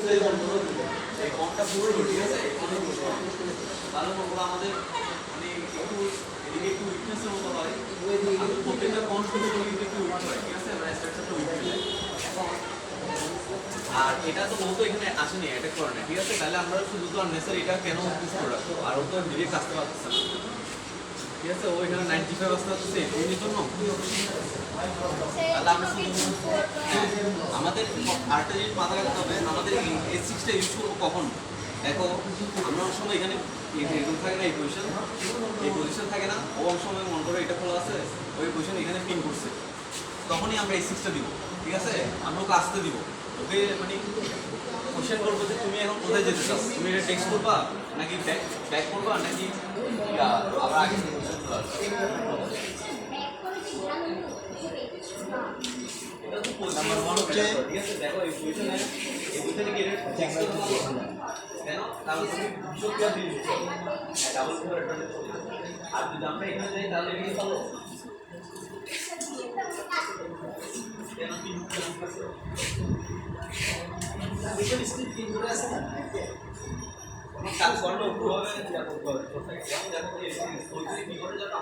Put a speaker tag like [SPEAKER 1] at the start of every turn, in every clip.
[SPEAKER 1] এই কমটা পুরো ঠিক আছে তাহলে মনে করো আমাদের মানে একটু এদিকে একটু উইকনেসের মতো হয় প্রত্যেকটা কম শুধু একটু উইক হয় ঠিক আছে মানে স্ট্রাকচারটা উইক হয়ে যায় আর এটা তো ও তো এখানে আসেনি অ্যাটাক করে না ঠিক আছে তাহলে আমরা শুধু তো আননেসারি এটা কেন ইউজ করে রাখবো আর ও তো ডিরেক্ট আসতে পারতেছে না ঠিক আছে ও এখানে 95 আসতে পারতেছে এর জন্য তাহলে আমরা আমাদের আরেকটা জিনিস মাথায় রাখতে হবে আমাদের এই সিক্সটা ইউজ করবো কখন দেখো আমরা অনেক সময় এখানে এরকম থাকে না এই পজিশন থাকে না ও অনেক সময় মনে করো এটা খোলা আছে ওই পজিশন এখানে পিন করছে তখনই আমরা এই সিক্সটা দিব ঠিক আছে আমরা ওকে আসতে দিব ওকে মানে কোশ্চেন করবো যে তুমি এখন কোথায় যেতে চাও তুমি এটা টেক্সট করবা নাকি ব্যাক করবা নাকি আবার আগে
[SPEAKER 2] নাম্বার 1 হচ্ছে
[SPEAKER 1] ঠিক আছে দেখো এই পজিশনে এই পজিশনে কি এটা টেক্সট করতে কেন কারণ তুমি বিশ্বক্রিয়া দিয়ে দিচ্ছ ডাবল করে আর যদি আমরা এখানে যাই তাহলে এটা হলো কেন কি
[SPEAKER 2] ভিজুয়াল স্ক্রিপ্ট পিন করে আছে না
[SPEAKER 1] কাজ করলে উপরে যা করতে হবে যেমন দেখো এই ওইখানে কি করে জানো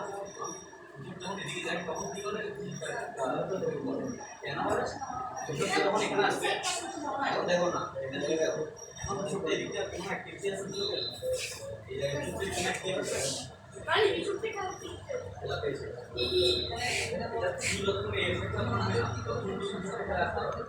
[SPEAKER 1] যখন এদিকে যাই তখন কি করে কেন যখন এখানে আসবে এখন দেখো না এটা দেখে দেখো এখন ছোট এদিকটা কোনো অ্যাক্টিভিটি আছে তো এই জায়গায় ছোট কোনো অ্যাক্টিভিটি আছে
[SPEAKER 3] আরে ছোট খাচ্ছি
[SPEAKER 1] এটা পেয়েছে এটা ছিল তো এই এফেক্টটা মানে না তখন সুন্দর করে আসতে হবে